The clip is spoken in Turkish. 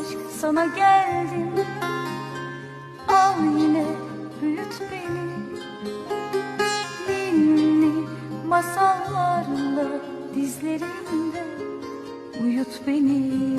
aşk sana geldim. Al yine büyüt beni, ninni masallarla dizlerinde uyut beni.